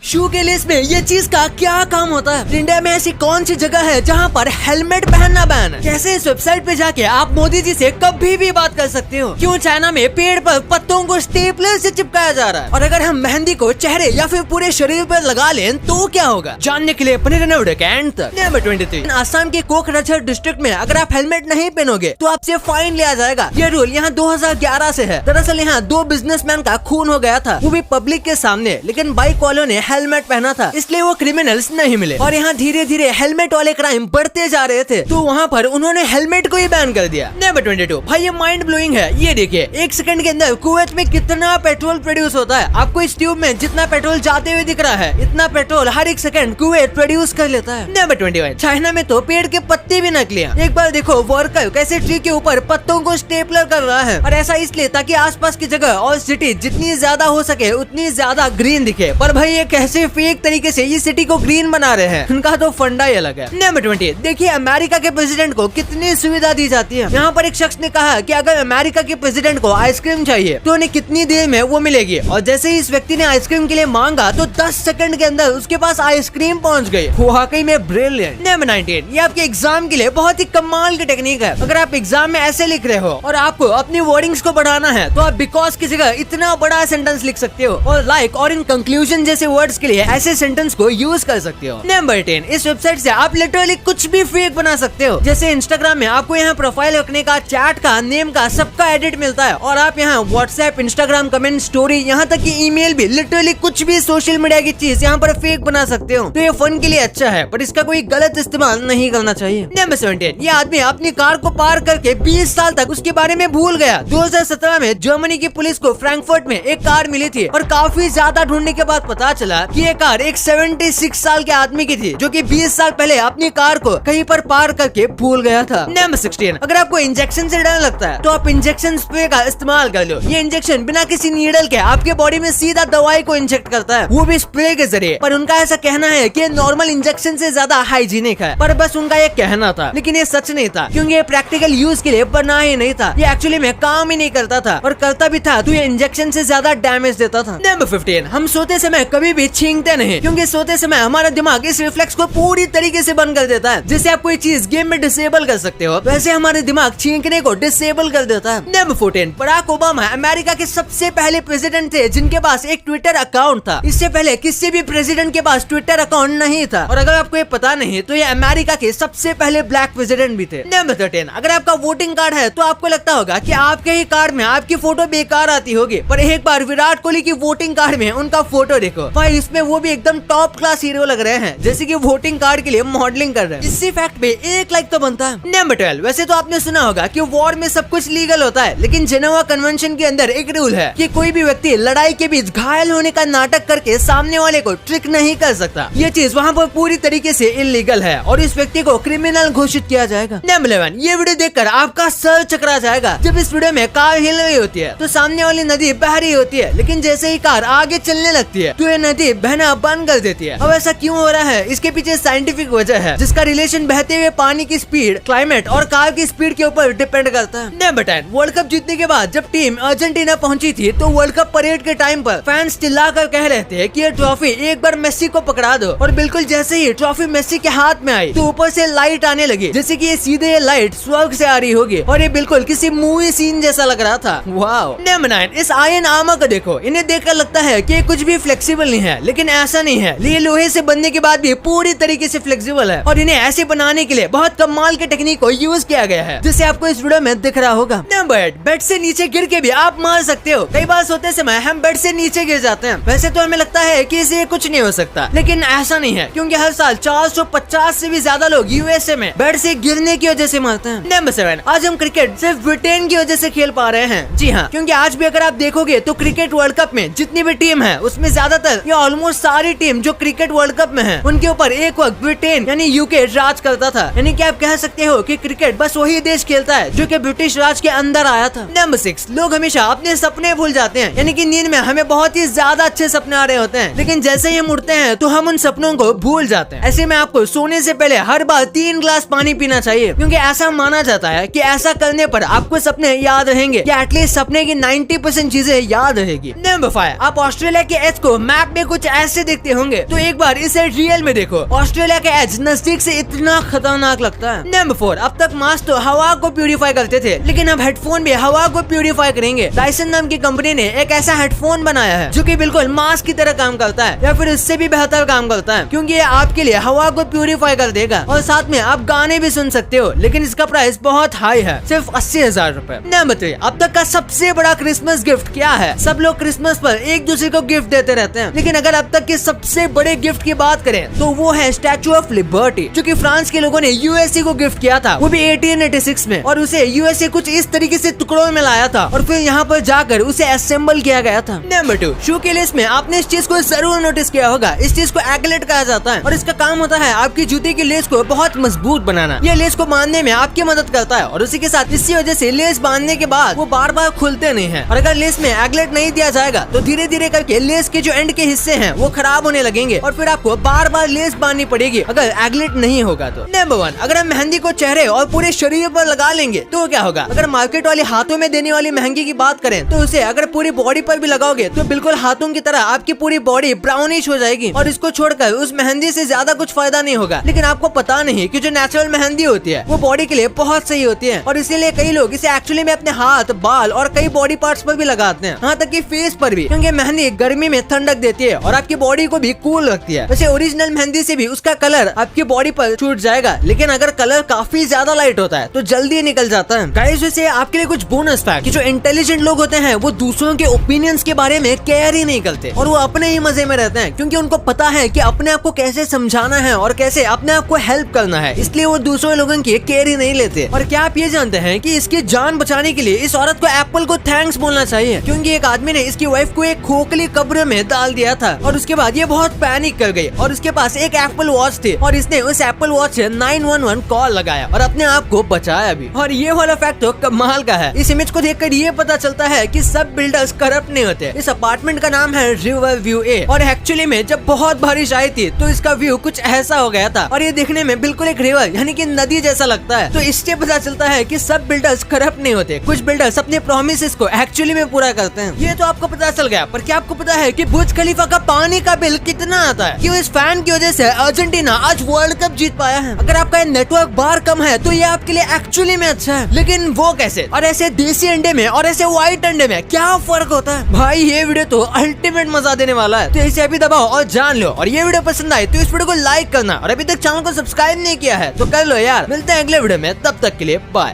शू के लिस्ट में ये चीज का क्या काम होता है? इंडिया में ऐसी कौन सी जगह है जहाँ पर हेलमेट पहनना बैन है? कैसे इस वेबसाइट पे जाके आप मोदी जी से कभी भी बात कर सकते हो? क्यों चाइना में पेड़ पर पत्तों को स्टेपलर से चिपकाया जा रहा है? और अगर हम मेहंदी को चेहरे या फिर पूरे शरीर पर लगा लें तो क्या होगा? जानने के लिए बने रहना वीडियो के एंड तक। नंबर 23, आसाम के कोकराझार डिस्ट्रिक्ट में अगर आप हेलमेट नहीं पहनोगे तो आपसे फाइन लिया जाएगा। ये रूल यहाँ 2011 से है। दरअसल यहाँ 2 बिजनेसमैन का खून हो गया था, वो भी पब्लिक के सामने, लेकिन बाइक वालों ने हेलमेट पहना था, इसलिए वो क्रिमिनल्स नहीं मिले। और यहाँ धीरे धीरे हेलमेट वाले क्राइम बढ़ते जा रहे थे, तो वहाँ पर उन्होंने हेलमेट को ही बैन कर दिया। नंबर 22, भाई ये माइंड ब्लोइंग है। ये देखिए 1 सेकंड के अंदर कुवैत में कितना पेट्रोल प्रोड्यूस होता है। आपको इस ट्यूब में जितना पेट्रोल जाते हुए दिख रहा है, इतना पेट्रोल हर 1 सेकंड कुवैत प्रोड्यूस कर लेता है। नंबर 21, चाइना में तो पेड़ के पत्ते भी नकली हैं। एक बार देखो वर्कर कैसे ट्री के ऊपर पत्तों को स्टेपलर कर रहा है, और ऐसा इसलिए ताकि आसपास की जगह और सिटी जितनी ज्यादा हो सके उतनी ज्यादा ग्रीन दिखे। पर भाई ये कैसे फेक तरीके से इस सिटी को ग्रीन बना रहे हैं, उनका तो फंडा ही अलग है। नंबर 20, देखिए अमेरिका के प्रेसिडेंट को कितनी सुविधा दी जाती है। यहाँ पर एक शख्स ने कहा कि अगर अमेरिका के प्रेसिडेंट को आइसक्रीम चाहिए तो उन्हें कितनी देर में वो मिलेगी, और जैसे ही इस व्यक्ति ने आइसक्रीम के लिए मांगा तो 10 सेकंड के अंदर उसके पास आइसक्रीम पहुँच गई। वाकई में ब्रिलियंट। नंबर 19, ये आपके एग्जाम के लिए बहुत ही कमाल की टेक्निक है। अगर आप एग्जाम में ऐसे लिख रहे हो और आपको अपनी वर्डिंग्स को बढ़ाना है तो आप बिकॉज की जगह इतना बड़ा सेंटेंस लिख सकते हो, और लाइक और इन कंक्लूजन जैसे वर्ड्स के लिए ऐसे सेंटेंस को यूज कर सकते हो। नंबर 10, इस वेबसाइट से आप लिटरली कुछ भी फेक बना सकते हो। जैसे इंस्टाग्राम में आपको यहाँ प्रोफाइल रखने का, चैट का, नेम का, सबका एडिट मिलता है, और आप यहाँ व्हाट्सएप, इंस्टाग्राम कमेंट, स्टोरी, यहाँ तक कि ईमेल भी, लिटरली कुछ भी सोशल मीडिया की चीज यहाँ पर फेक बना सकते हो। तो ये फन के लिए अच्छा है, पर इसका कोई गलत इस्तेमाल नहीं करना चाहिए। नंबर 17, ये आदमी अपनी कार को पार करके 20 साल तक उसके बारे में भूल गया। 2017 में जर्मनी की पुलिस को फ्रैंकफर्ट में एक कार मिली थी, और काफी ज्यादा ढूंढने के बाद पता चला कि ये कार एक 76 साल के आदमी की थी, जो कि 20 साल पहले अपनी कार को कहीं पर पार करके भूल गया था। नंबर 16, अगर आपको इंजेक्शन से डर लगता है तो आप इंजेक्शन स्प्रे का इस्तेमाल कर लो। ये इंजेक्शन बिना किसी नीडल के आपके बॉडी में सीधा दवाई को इंजेक्ट करता है, वो भी स्प्रे के जरिए। पर उनका ऐसा कहना है कि नॉर्मल इंजेक्शन से ज्यादा हाइजीनिक है, पर बस उनका ये कहना था, लेकिन ये सच नहीं था, क्योंकि ये प्रैक्टिकल यूज के लिए बना ही नहीं था। ये एक्चुअली में काम ही नहीं करता था, और करता भी था तो ये इंजेक्शन से ज्यादा डैमेज देता था। नंबर 15, हम सोते समय कभी भी छींकते नहीं, क्योंकि सोते समय हमारा दिमाग इस रिफ्लेक्स को पूरी तरीके से बंद कर देता है। जैसे आप कोई चीज गेम में डिसेबल कर सकते हो, वैसे हमारे दिमाग छींकने को डिसेबल कर देता है। नंबर 14, बराक ओबामा अमेरिका के सबसे पहले प्रेसिडेंट थे जिनके पास एक ट्विटर अकाउंट था। इससे पहले किसी भी प्रेसिडेंट के पास ट्विटर अकाउंट नहीं था, और अगर आपको ये पता नहीं तो ये अमेरिका के सबसे पहले ब्लैक प्रेसिडेंट भी थे। नंबर 13, अगर आपका वोटिंग कार्ड है तो आपको लगता होगा कि आपके ही कार्ड में आपकी फोटो बेकार आती होगी, पर एक बार विराट कोहली की वोटिंग कार्ड में उनका फोटो देखो भाई, इसमें वो भी एकदम टॉप क्लास हीरो लग रहे हैं, जैसे कि वोटिंग कार्ड के लिए मॉडलिंग कर रहे हैं। इसी फैक्ट पे 1 लाइक तो बनता है। नंबर 12, वैसे तो आपने सुना होगा कि वॉर में सब कुछ लीगल होता है, लेकिन जेनेवा कन्वेंशन के अंदर एक रूल है कि कोई भी व्यक्ति लड़ाई के बीच घायल होने का नाटक करके सामने वाले को ट्रिक नहीं कर सकता। ये चीज वहाँ पर पूरी तरीके से इलीगल है, और इस व्यक्ति को क्रिमिनल घोषित किया जाएगा। नंबर 11, ये वीडियो देखकर आपका सर चकरा जाएगा। जब इस वीडियो में कार हिल रही होती है तो सामने वाली नदी बह रही होती है, लेकिन जैसे ही कार आगे चलने लगती है तो ये नदी बहना बंद कर देती है। अब ऐसा क्यों हो रहा है? इसके पीछे साइंटिफिक वजह है, जिसका रिलेशन बहते हुए पानी की स्पीड, क्लाइमेट और कार की स्पीड के ऊपर डिपेंड करता है। नंबर 10, वर्ल्ड कप जीतने के बाद जब टीम अर्जेंटीना पहुंची थी तो वर्ल्ड कप परेड के टाइम पर फैंस चिल्लाकर कह रहे थे कि ये ट्रॉफी एक बार मेसी को पकड़ा दो, और बिल्कुल जैसे ही ट्रॉफी मेसी के हाथ में आई तो ऊपर से लाइट आने लगी, जैसे कि ये सीधे ये लाइट स्वर्ग से आ रही होगी, और ये बिल्कुल किसी मूवी सीन जैसा लग रहा था। वाओ। नंबर 9, इस आयरन आर्मर को देखो, इन्हें देखकर लगता है कि कुछ भी फ्लेक्सिबल नहीं है, लेकिन ऐसा नहीं है। ये लोहे से बनने के बाद भी पूरी तरीके से फ्लेक्सिबल है, और इन्हें ऐसे बनाने के लिए बहुत कमाल के टेक्निक को यूज किया गया है, जिसे आपको इस वीडियो में दिख रहा होगा। नंबर 8, बेड से नीचे गिर के भी आप मार सकते हो। कई बार सोते समय हम बेड से नीचे गिर जाते हैं, वैसे तो हमें लगता है कि इसे कुछ नहीं हो सकता, लेकिन ऐसा नहीं है, क्योंकि हर साल 450 से भी ज्यादा लोग यूएसए में बेड से गिरने की वजह से मरते हैं। नंबर 7, आज हम क्रिकेट सिर्फ ब्रिटेन की वजह से खेल पा रहे हैं। जी हाँ, क्योंकि आज भी अगर आप देखोगे तो क्रिकेट वर्ल्ड कप में जितनी भी टीम है उसमें ज्यादातर या ऑलमोस्ट सारी टीम जो क्रिकेट वर्ल्ड कप में है उनके ऊपर एक वक्त ब्रिटेन यानी यूके राज करता था। यानी कि आप कह सकते हो कि क्रिकेट बस वही देश खेलता है जो कि ब्रिटिश राज के अंदर आया था। नंबर 6, लोग हमेशा अपने सपने भूल जाते हैं, यानी कि नींद में हमें बहुत ही ज्यादा अच्छे सपने आ रहे होते हैं, लेकिन जैसे ही हम उठते हैं तो हम उन सपनों को भूल जाते हैं। ऐसे में आपको सोने से पहले हर बार 3 ग्लास पानी पीना चाहिए, क्योंकि ऐसा माना जाता है कि ऐसा करने पर आपको सपने याद रहेंगे, या एटलीस्ट सपने की 90% चीजें याद रहेगी। नंबर 5, आप ऑस्ट्रेलिया के एच को मैप में कुछ कुछ ऐसे दिखते होंगे, तो एक बार इसे रियल में देखो। ऑस्ट्रेलिया के एज नजदीक से इतना खतरनाक लगता है। नंबर 4, अब तक मास्क तो हवा को प्यूरिफाई करते थे, लेकिन अब हेडफोन भी हवा को प्यूरिफाई करेंगे। डायसन नाम की कंपनी ने एक ऐसा हेडफोन बनाया है जो कि बिल्कुल मास्क की तरह काम करता है, या फिर इससे भी बेहतर काम करता है, क्योंकि ये आपके लिए हवा को प्यूरिफाई कर देगा और साथ में आप गाने भी सुन सकते हो। लेकिन इसका प्राइस बहुत हाई है, सिर्फ 80,000 रूपए। नंबर 3, अब तक का सबसे बड़ा क्रिसमस गिफ्ट क्या है? सब लोग क्रिसमस पर एक दूसरे को गिफ्ट देते रहते हैं, लेकिन अगर अब तक के सबसे बड़े गिफ्ट की बात करें तो वो है स्टैचू ऑफ लिबर्टी, जो कि फ्रांस के लोगों ने यूएसए को गिफ्ट किया था, वो भी 1886 में। और उसे यूएसए कुछ इस तरीके से टुकड़ों में लाया था और फिर यहाँ पर जाकर उसे असेंबल किया गया था। नंबर 2, शू के लेस में आपने इस चीज को जरूर नोटिस किया होगा। इस चीज को एगलेट कहा जाता है और इसका काम होता है आपकी जूते की लेस को बहुत मजबूत बनाना। ये लेस को बांधने में आपकी मदद करता है और उसी के साथ इसी वजह से लेस बांधने के बाद वो बार बार खुलते नहीं है। और अगर लेस में एगलेट नहीं दिया जाएगा तो धीरे धीरे करके लेस के जो एंड के हिस्से हैं वो खराब होने लगेंगे और फिर आपको बार बार लेस बांधनी पड़ेगी अगर एगलेट नहीं होगा तो। नंबर 1, अगर हम मेहंदी को चेहरे और पूरे शरीर पर लगा लेंगे तो क्या होगा? अगर मार्केट वाले हाथों में देने वाली मेहंदी की बात करें तो उसे अगर पूरी बॉडी पर भी लगाओगे तो बिल्कुल हाथों की तरह आपकी पूरी बॉडी ब्राउनिश हो जाएगी और इसको छोड़कर उस मेहंदी से ज्यादा कुछ फायदा नहीं होगा। लेकिन आपको पता नहीं कि जो नेचुरल मेहंदी होती है वो बॉडी के लिए बहुत सही होती है और इसीलिए कई लोग इसे एक्चुअली में अपने हाथ, बाल और कई बॉडी पार्ट्स पर भी लगाते हैं, यहाँ तक कि फेस पर भी, क्योंकि मेहंदी गर्मी में ठंडक देती है और आपकी बॉडी को भी कूल रखती है। वैसे ओरिजिनल मेहंदी से भी उसका कलर आपकी बॉडी पर छूट जाएगा, लेकिन अगर कलर काफी ज्यादा लाइट होता है तो जल्दी निकल जाता है। गाइस, वैसे आपके लिए कुछ बोनस फैक्ट कि जो इंटेलिजेंट लोग होते हैं वो दूसरों के ओपिनियंस के बारे में केयर ही नहीं करते और वो अपने ही मजे में रहते हैं, क्योंकि उनको पता है कि अपने आप को कैसे समझाना है और कैसे अपने आप को हेल्प करना है, इसलिए वो दूसरे लोगों की केयर ही नहीं लेते। और क्या आप ये जानते हैं कि इसकी जान बचाने के लिए इस औरत को एप्पल को थैंक्स बोलना चाहिए, क्योंकि एक आदमी ने इसकी वाइफ को एक खोखली कब्र में डाल दिया था और उसके बाद ये बहुत पैनिक कर गई और उसके पास एक एप्पल वॉच थी और इसने उस एप्पल वॉच से 911 कॉल लगाया और अपने आप को बचाया भी। और ये वाला फैक्ट तो कमाल का है। इस इमेज को देखकर ये पता चलता है कि सब बिल्डर्स करप्ट नहीं होते। इस अपार्टमेंट का नाम है रिवर व्यू ए और एक्चुअली में जब बहुत बारिश आई थी तो इसका व्यू कुछ ऐसा हो गया था और ये देखने में बिल्कुल एक रिवर यानी कि नदी जैसा लगता है। तो इससे पता चलता है कि सब बिल्डर्स करप्ट नहीं होते, कुछ बिल्डर्स अपने प्रोमिसेस को एक्चुअली में पूरा करते हैं। ये तो आपको पता चल गया, पर क्या आपको पता है कि बुर्ज खलीफा का पानी का बिल कितना आता है? क्यों इस फैन की वजह से अर्जेंटीना आज वर्ल्ड कप जीत पाया है। अगर आपका नेटवर्क बार कम है तो ये आपके लिए एक्चुअली में अच्छा है, लेकिन वो कैसे? और ऐसे देसी अंडे में और ऐसे व्हाइट अंडे में क्या फर्क होता है? भाई ये वीडियो तो अल्टीमेट मजा देने वाला है, तो इसे अभी दबाओ और जान लो। और ये वीडियो पसंद आए तो इस वीडियो को लाइक करना और अभी तक चैनल को सब्सक्राइब नहीं किया है तो कर लो यार। मिलते हैं अगले वीडियो में, तब तक के लिए बाय।